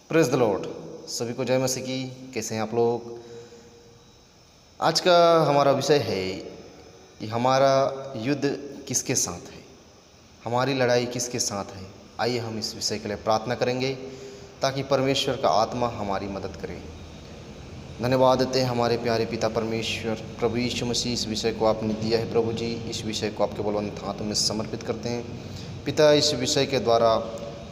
Praise the Lord. सभी को जय मसीह की। कैसे हैं आप लोग? आज का हमारा विषय है कि हमारा युद्ध किसके साथ है, हमारी लड़ाई किसके साथ है। आइए हम इस विषय के लिए प्रार्थना करेंगे ताकि परमेश्वर का आत्मा हमारी मदद करे। धन्यवाद देते हैं हमारे प्यारे पिता परमेश्वर, प्रभु यीशु मसीह, इस विषय को आपने दिया है। प्रभु जी, इस विषय को आपके बलवंत हाथों में समर्पित करते हैं। पिता, इस विषय के द्वारा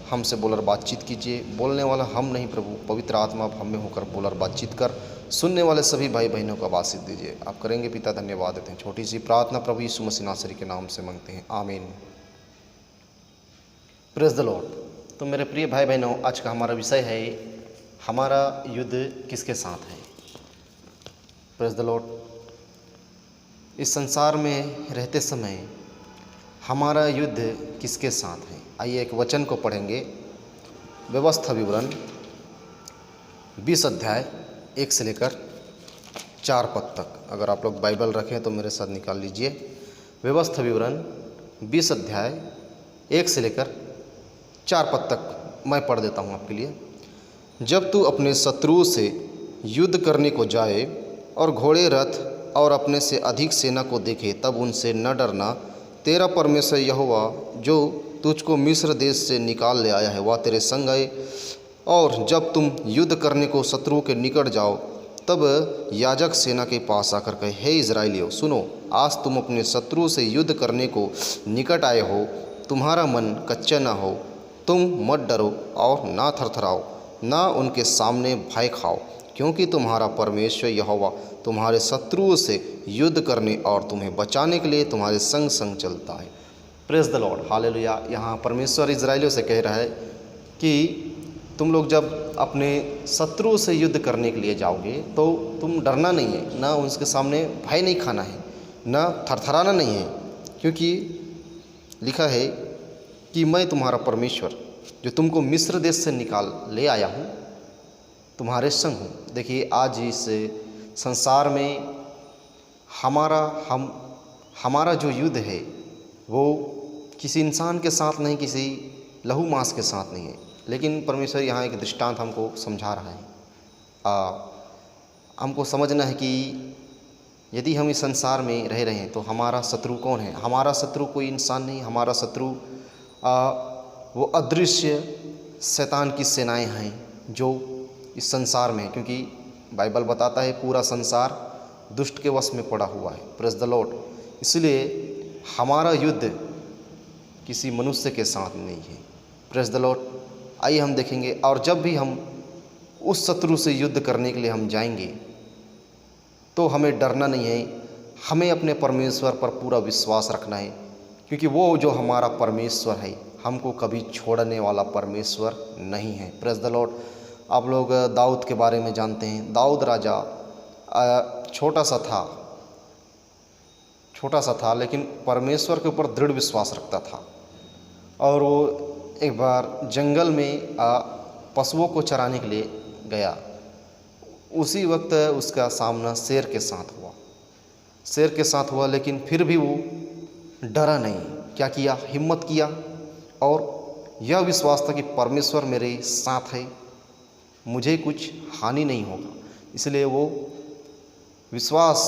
हमसे बोलर बातचीत कीजिए। बोलने वाला हम नहीं प्रभु, पवित्र आत्मा आप हम में होकर बोलर बातचीत कर सुनने वाले सभी भाई बहनों को आशीष दीजिए। आप करेंगे पिता, धन्यवाद देते हैं। छोटी सी प्रार्थना प्रभु यीशु मसीह नासरी के नाम से मांगते हैं, आमीन। Praise the Lord. तो मेरे प्रिय भाई बहनों, आज का हमारा विषय है हमारा युद्ध किसके साथ है। Praise the Lord. इस संसार में रहते समय हमारा युद्ध किसके साथ है। आइए एक वचन को पढ़ेंगे। व्यवस्था विवरण 20 अध्याय 1 से लेकर 4 पद तक। अगर आप लोग बाइबल रखें तो मेरे साथ निकाल लीजिए। व्यवस्था विवरण 20 अध्याय 1 से लेकर 4 पद तक मैं पढ़ देता हूँ आपके लिए। जब तू अपने शत्रुओं से युद्ध करने को जाए और घोड़े, रथ और अपने से अधिक सेना को देखे, तब उनसे न डरना। तेरा परमेश्वर यहोवा जो तुझको मिस्र देश से निकाल ले आया है, वह तेरे संग है। और जब तुम युद्ध करने को शत्रुओं के निकट जाओ, तब याजक सेना के पास आकर कहे, हे इज़राइलियों सुनो, आज तुम अपने शत्रुओं से युद्ध करने को निकट आए हो। तुम्हारा मन कच्चा ना हो, तुम मत डरो और ना थरथराओ, ना उनके सामने भय खाओ, क्योंकि तुम्हारा परमेश्वर यहोवा तुम्हारे शत्रुओं से युद्ध करने और तुम्हें बचाने के लिए तुम्हारे संग संग चलता है। Praise the Lord, hallelujah. यहाँ परमेश्वर इजराइलियों से कह रहा है कि तुम लोग जब अपने शत्रुओं से युद्ध करने के लिए जाओगे तो तुम डरना नहीं है, ना उसके सामने भय नहीं खाना है, ना थरथराना नहीं है, क्योंकि लिखा है कि मैं तुम्हारा परमेश्वर जो तुमको मिस्र देश से निकाल ले आया हूँ, तुम्हारे संग हूँ। देखिए, आज इस संसार में हमारा जो युद्ध है वो किसी इंसान के साथ नहीं, किसी लहू मांस के साथ नहीं है, लेकिन परमेश्वर यहाँ एक दृष्टांत हमको समझा रहा है। हमको समझना है कि यदि हम इस संसार में रह रहे हैं तो हमारा शत्रु कौन है। हमारा शत्रु कोई इंसान नहीं, हमारा शत्रु वो अदृश्य शैतान की सेनाएं हैं जो इस संसार में, क्योंकि बाइबल बताता है पूरा संसार दुष्ट के वश में पड़ा हुआ है। Praise the Lord. इसलिए हमारा युद्ध किसी मनुष्य के साथ नहीं है। Praise the Lord. आइए हम देखेंगे, और जब भी हम उस शत्रु से युद्ध करने के लिए हम जाएंगे तो हमें डरना नहीं है, हमें अपने परमेश्वर पर पूरा विश्वास रखना है, क्योंकि वो जो हमारा परमेश्वर है हमको कभी छोड़ने वाला परमेश्वर नहीं है। Praise the Lord. आप लोग दाऊद के बारे में जानते हैं। दाऊद राजा छोटा सा था, लेकिन परमेश्वर के ऊपर दृढ़ विश्वास रखता था। और वो एक बार जंगल में पशुओं को चराने के लिए गया। उसी वक्त उसका सामना शेर के साथ हुआ, लेकिन फिर भी वो डरा नहीं। क्या किया? हिम्मत किया, और यह विश्वास था कि परमेश्वर मेरे साथ है, मुझे कुछ हानि नहीं होगा। इसलिए वो विश्वास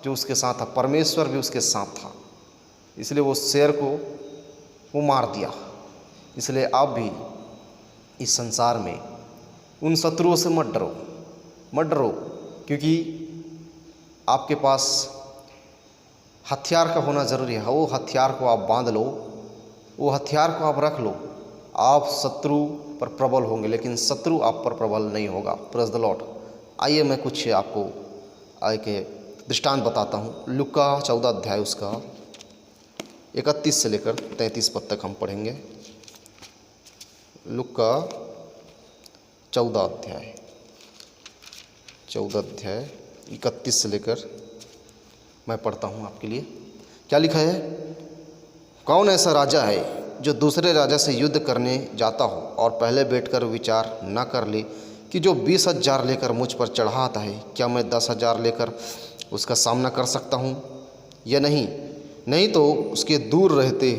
जो उसके साथ था, परमेश्वर भी उसके साथ था, इसलिए वो शेर को वो मार दिया। इसलिए आप भी इस संसार में उन शत्रुओं से मत डरो, क्योंकि आपके पास हथियार का होना ज़रूरी है। वो हथियार को आप बांध लो, वो हथियार को आप रख लो, आप शत्रु पर प्रबल होंगे, लेकिन शत्रु आप पर प्रबल नहीं होगा। Praise the Lord. आइए मैं कुछ आपको एक दृष्टांत बताता हूँ। लूका 14 अध्याय उसका 31 से लेकर 33 पद तक हम पढ़ेंगे। लूका 14 अध्याय 31 से लेकर मैं पढ़ता हूँ आपके लिए। क्या लिखा है? कौन ऐसा राजा है जो दूसरे राजा से युद्ध करने जाता हो और पहले बैठकर विचार न कर ले कि जो 20,000 लेकर मुझ पर चढ़ा आता है, क्या मैं 10,000 लेकर उसका सामना कर सकता हूँ या नहीं तो उसके दूर रहते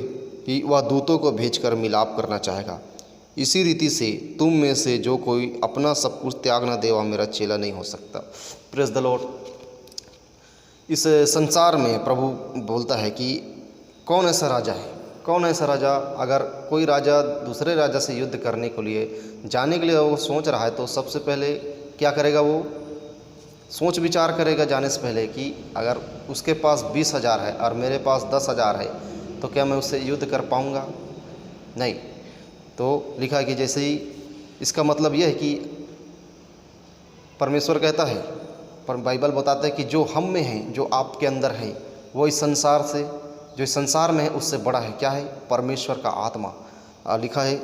ही वह दूतों को भेजकर मिलाप करना चाहेगा। इसी रीति से तुम में से जो कोई अपना सब कुछ त्याग न दे वह मेरा चेला नहीं हो सकता। Praise the Lord. इस संसार में प्रभु बोलता है कि कौन ऐसा राजा है, कौन ऐसा राजा, अगर कोई राजा दूसरे राजा से युद्ध करने के लिए जाने के लिए वो सोच रहा है तो सबसे पहले क्या करेगा, वो सोच विचार करेगा जाने से पहले कि अगर उसके पास 20,000 है और मेरे पास 10,000 है तो क्या मैं उससे युद्ध कर पाऊंगा? नहीं। तो लिखा है कि जैसे ही, इसका मतलब यह है कि परमेश्वर कहता है, पर बाइबल बताता है कि जो हम में है, जो आपके अंदर है, वो इस संसार से, जो इस संसार में है उससे बड़ा है। क्या है? परमेश्वर का आत्मा। लिखा है,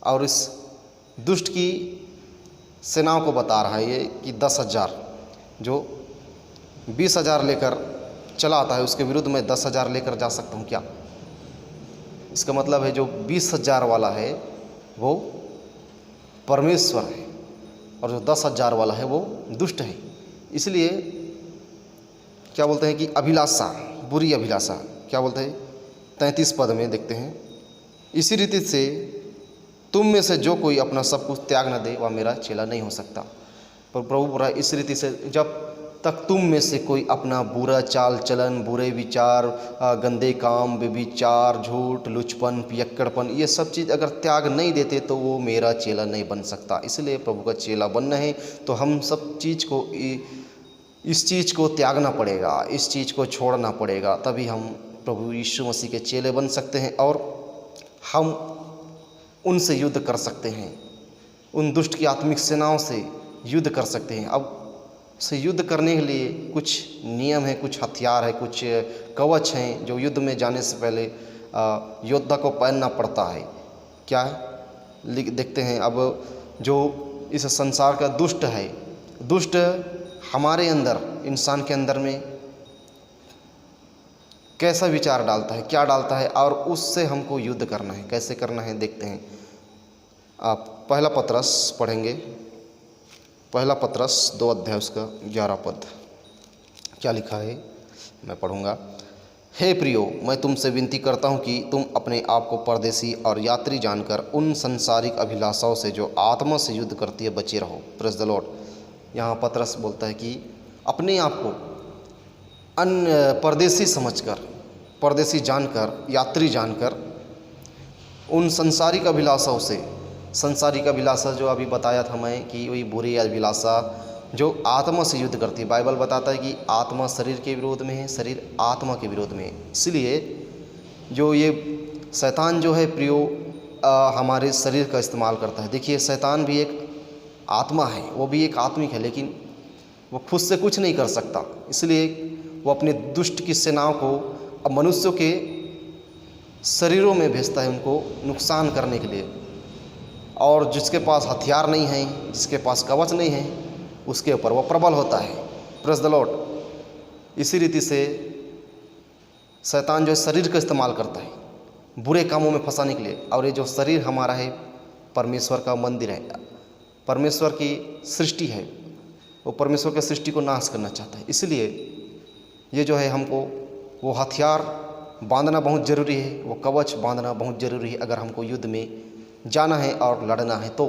और इस दुष्ट की सेनाओं को बता रहा है ये कि 10,000 जो 20,000 लेकर चला आता है उसके विरुद्ध में 10,000 लेकर जा सकता हूँ क्या? इसका मतलब है जो 20,000 वाला है वो परमेश्वर है और जो 10,000 वाला है वो दुष्ट है। इसलिए क्या बोलते हैं कि अभिलाषा, बुरी अभिलाषा, क्या बोलते हैं 33 पद में देखते हैं, इसी रीति से तुम में से जो कोई अपना सब कुछ त्याग न दे वह मेरा चेला नहीं हो सकता। पर प्रभु बोल रहा है इस रीति से जब तक तुम में से कोई अपना बुरा चाल चलन, बुरे विचार, गंदे काम, व्यभिचार, झूठ, लुचपन, पियक्कड़पन, ये सब चीज़ अगर त्याग नहीं देते तो वो मेरा चेला नहीं बन सकता। इसलिए प्रभु का चेला बनना है तो हम सब चीज़ को, इस चीज़ को त्यागना पड़ेगा, इस चीज़ को छोड़ना पड़ेगा, तभी हम प्रभु यीशु मसीह के चेले बन सकते हैं और हम उनसे युद्ध कर सकते हैं, उन दुष्ट की आत्मिक सेनाओं से युद्ध कर सकते हैं। अब से युद्ध करने के लिए कुछ नियम है, कुछ हथियार है, कुछ कवच हैं जो युद्ध में जाने से पहले योद्धा को पहनना पड़ता है। क्या है? देखते हैं अब जो इस संसार का दुष्ट है, दुष्ट हमारे अंदर, इंसान के अंदर में कैसा विचार डालता है, क्या डालता है, और उससे हमको युद्ध करना है। कैसे करना है देखते हैं। आप पहला पतरस पढ़ेंगे, पहला पतरस 2 अध्याय उसका 11 पद। क्या लिखा है, मैं पढ़ूंगा। हे प्रियो, मैं तुमसे विनती करता हूँ कि तुम अपने आप को परदेशी और यात्री जानकर उन संसारिक अभिलाषाओं से जो आत्मा से युद्ध करती है बचे रहो। Praise the Lord. यहाँ पतरस बोलता है कि अपने आप को परदेशी समझकर, परदेशी जानकर, यात्री जानकर उन संसारिक अभिलाषाओं से, संसारिक अभिलाषा जो अभी बताया था मैं कि वही बुरी अभिलाषा जो आत्मा से युद्ध करती है। बाइबल बताता है कि आत्मा शरीर के विरोध में है, शरीर आत्मा के विरोध में है। इसलिए जो ये शैतान जो है प्रियो हमारे शरीर का इस्तेमाल करता है। देखिए शैतान भी एक आत्मा है, वो भी एक आत्मिक है, लेकिन वो खुद से कुछ नहीं कर सकता। इसलिए वो अपने दुष्ट की सेनाओं को अब मनुष्यों के शरीरों में भेजता है उनको नुकसान करने के लिए। और जिसके पास हथियार नहीं है, जिसके पास कवच नहीं है, उसके ऊपर वो प्रबल होता है। Praise the Lord. इसी रीति से शैतान जो शरीर का इस्तेमाल करता है बुरे कामों में फंसाने के लिए। और ये जो शरीर हमारा है परमेश्वर का मंदिर है, परमेश्वर की सृष्टि है, वो परमेश्वर की सृष्टि को नाश करना चाहता है। इसलिए ये जो है हमको वो हथियार बांधना बहुत ज़रूरी है, वो कवच बांधना बहुत ज़रूरी है अगर हमको युद्ध में जाना है और लड़ना है। तो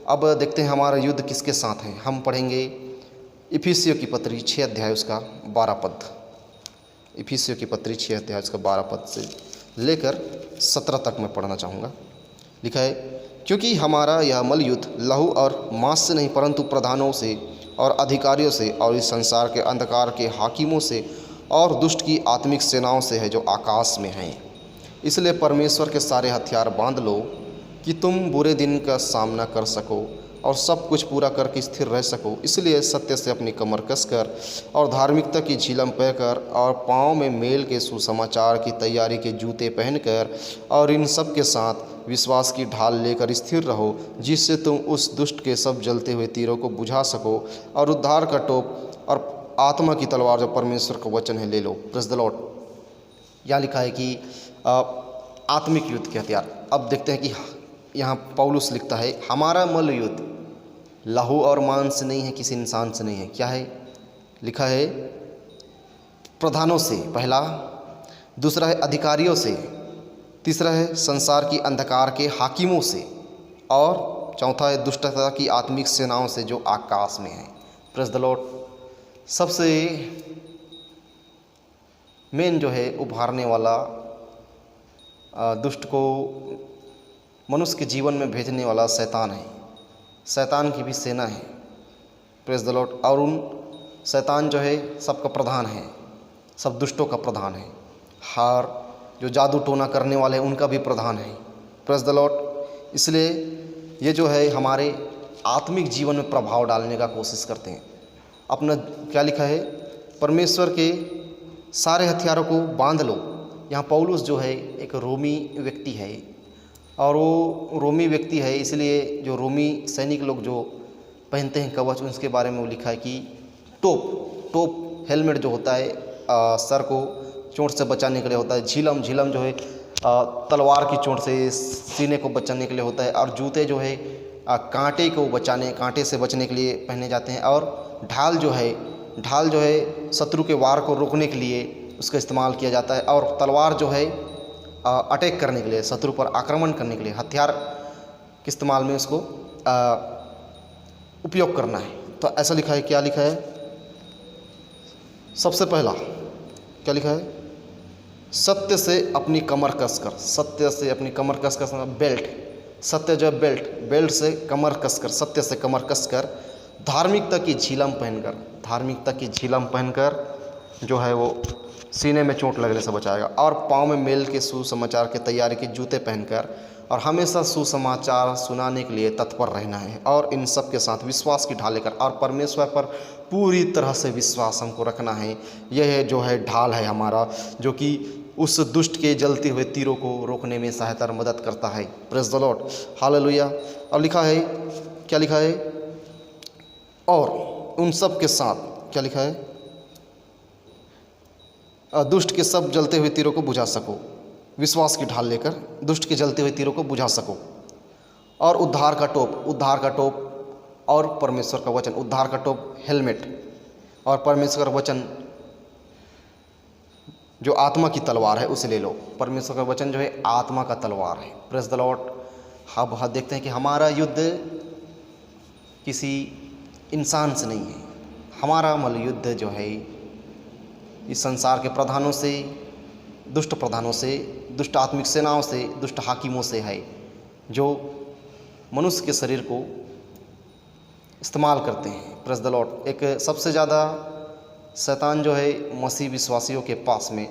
अब देखते हैं हमारा युद्ध किसके साथ है। हम पढ़ेंगे इफिसियों की पत्री 6 अध्याय उसका 12 पद। इफिसियों की पत्री 6 अध्याय उसका 12 पद से लेकर 17 तक मैं पढ़ना चाहूँगा। लिखा है, क्योंकि हमारा यह मल युद्ध लहू और मांस से नहीं परंतु प्रधानों से और अधिकारियों से और इस संसार के अंधकार के हाकिमों से और दुष्ट की आत्मिक सेनाओं से है जो आकाश में हैं। इसलिए परमेश्वर के सारे हथियार बांध लो कि तुम बुरे दिन का सामना कर सको और सब कुछ पूरा करके स्थिर रह सको। इसलिए सत्य से अपनी कमर कसकर और धार्मिकता की झिलम पहनकर और पाँव में मेल के सुसमाचार की तैयारी के जूते पहनकर और इन सब के साथ विश्वास की ढाल लेकर स्थिर रहो, जिससे तुम उस दुष्ट के सब जलते हुए तीरों को बुझा सको और उद्धार का टोप और आत्मा की तलवार जो परमेश्वर का वचन है ले लो। Praise the Lord. यहाँ लिखा है कि आत्मिक युद्ध के हथियार। अब देखते हैं कि यहाँ पौलुस लिखता है हमारा मल युद्ध लहू और मांस से नहीं है, किसी इंसान से नहीं है। क्या है? लिखा है प्रधानों से, पहला, दूसरा है अधिकारियों से, तीसरा है संसार की अंधकार के हाकिमों से, और चौथा है दुष्टता की आत्मिक सेनाओं से जो आकाश में है। Praise the Lord. सबसे मेन जो है उभारने वाला दुष्ट को मनुष्य के जीवन में भेजने वाला शैतान है। शैतान की भी सेना है। Praise the Lord. और उन शैतान जो है सबका प्रधान है, सब दुष्टों का प्रधान है। हार जो जादू टोना करने वाले हैं उनका भी प्रधान है। Praise the Lord. इसलिए ये जो है हमारे आत्मिक जीवन में प्रभाव डालने का कोशिश करते हैं। अपना क्या लिखा है, परमेश्वर के सारे हथियारों को बांध लो। यहाँ पौलुस जो है एक रोमी व्यक्ति है, और वो रोमी व्यक्ति है इसलिए जो रोमी सैनिक लोग जो पहनते हैं कवच, उसके बारे में वो लिखा है कि टोप हेलमेट जो होता है सर को चोट से बचाने के लिए होता है। झिलम जो है तलवार की चोट से सीने को बचाने के लिए होता है। और जूते जो है कांटे से बचने के लिए पहने जाते हैं। और ढाल जो है शत्रु के वार को रोकने के लिए उसका इस्तेमाल किया जाता है। और तलवार जो है अटैक करने के लिए, शत्रु पर आक्रमण करने के लिए, हथियार के इस्तेमाल में उसको उपयोग करना है। तो ऐसा लिखा है, क्या लिखा है, सबसे पहला क्या लिखा है, सत्य से अपनी कमर कसकर, सत्य से अपनी कमर कसकर, बेल्ट, सत्य जो है बेल्ट से कमर कसकर, सत्य से कमर कसकर, धार्मिकता की झिलम पहनकर जो है वो सीने में चोट लगने से बचाएगा। और पाँव में मेल के सुसमाचार के तैयारी के जूते पहनकर, और हमेशा सुसमाचार सुनाने के लिए तत्पर रहना है। और इन सब के साथ विश्वास की ढाल लेकर, और परमेश्वर पर पूरी तरह से विश्वास हमको रखना है। यह जो है ढाल है हमारा, जो कि उस दुष्ट के जलते हुए तीरों को रोकने में सहायता और मदद करता है। Praise the Lord, hallelujah. और लिखा है, क्या लिखा है, और उन सब के साथ क्या लिखा है, दुष्ट के सब जलते हुए तीरों को बुझा सको। विश्वास की ढाल लेकर दुष्ट के जलते हुए तीरों को बुझा सको। और उद्धार का टोप और परमेश्वर का वचन, उद्धार का टोप हेलमेट, और परमेश्वर का वचन जो आत्मा की तलवार है उसे ले लो। परमेश्वर का वचन जो है आत्मा का तलवार है। Praise the Lord. अब देखते हैं कि हमारा युद्ध किसी इंसान से नहीं है। हमारा युद्ध जो है इस संसार के प्रधानों से, दुष्ट आत्मिक सेनाओं से, दुष्ट हाकिमों से है, जो मनुष्य के शरीर को इस्तेमाल करते हैं। Praise the Lord. एक सबसे ज़्यादा शैतान जो है मसीह विश्वासियों के पास में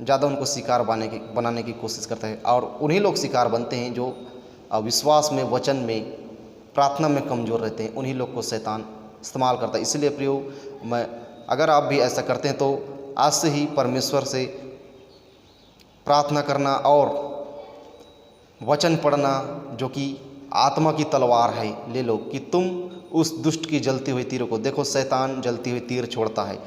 ज़्यादा उनको शिकार बनाने की कोशिश करता है। और उन्हीं लोग शिकार बनते हैं जो विश्वास में, वचन में, प्रार्थना में कमज़ोर रहते हैं। उन्हीं लोग को शैतान इस्तेमाल करता है। इसलिए प्रियो, अगर आप भी ऐसा करते हैं तो आज से ही परमेश्वर से प्रार्थना करना और वचन पढ़ना, जो कि आत्मा की तलवार है, ले लो कि तुम उस दुष्ट की जलती हुई तीरों को देखो। शैतान जलती हुई तीर छोड़ता है।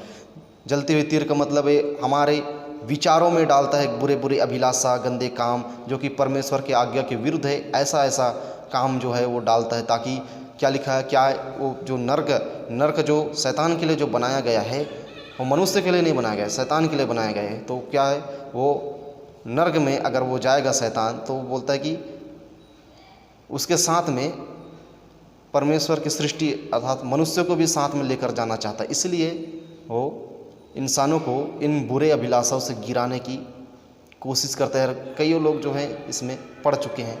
जलती हुई तीर का मतलब है हमारे विचारों में डालता है बुरे अभिलाषा, गंदे काम, जो कि परमेश्वर की आज्ञा के विरुद्ध है। ऐसा काम जो है वो डालता है, ताकि क्या लिखा है, क्या वो जो नर्क जो शैतान के लिए जो बनाया गया है, वो मनुष्य के लिए नहीं बनाया गया है, शैतान के लिए बनाया गया है। तो क्या है, वो नर्क में अगर वो जाएगा शैतान, तो वो बोलता है कि उसके साथ में परमेश्वर की सृष्टि अर्थात मनुष्य को भी साथ में लेकर जाना चाहता है। इसलिए वो इंसानों को इन बुरे अभिलाषाओं से गिराने की कोशिश करता है। कई लोग जो हैं इसमें पड़ चुके हैं।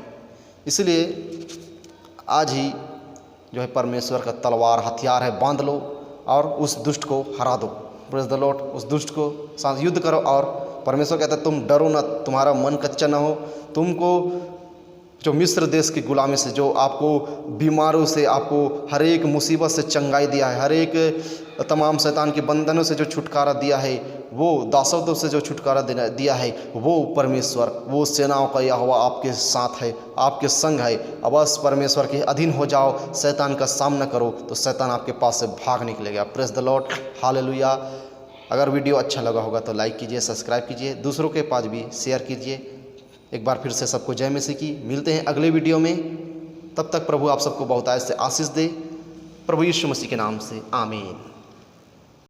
इसलिए आज ही जो है परमेश्वर का तलवार हथियार है, बांध लो और उस दुष्ट को हरा दो। Praise the Lord. उस दुष्ट को साथ युद्ध करो। और परमेश्वर कहता है तुम डरो न, तुम्हारा मन कच्चा ना हो। तुमको जो मिस्र देश की गुलामी से, जो आपको बीमारों से, आपको हर एक मुसीबत से चंगाई दिया है, हर एक तमाम शैतान के बंधनों से जो छुटकारा दिया है, वो दासत्व से जो छुटकारा दिया है, वो परमेश्वर, वो सेनाओं का यहोवा आपके साथ है, आपके संग है। अब बस परमेश्वर के अधीन हो जाओ, शैतान का सामना करो, तो शैतान आपके पास से भाग निकलेगा। Praise the Lord, hallelujah. अगर वीडियो अच्छा लगा होगा तो लाइक कीजिए, सब्सक्राइब कीजिए, दूसरों के पास भी शेयर कीजिए। एक बार फिर से सबको जय मसीह की। मिलते हैं अगले वीडियो में। तब तक प्रभु आप सबको बहुत से आशीष दे। प्रभु यीशु मसीह के नाम से आमीन।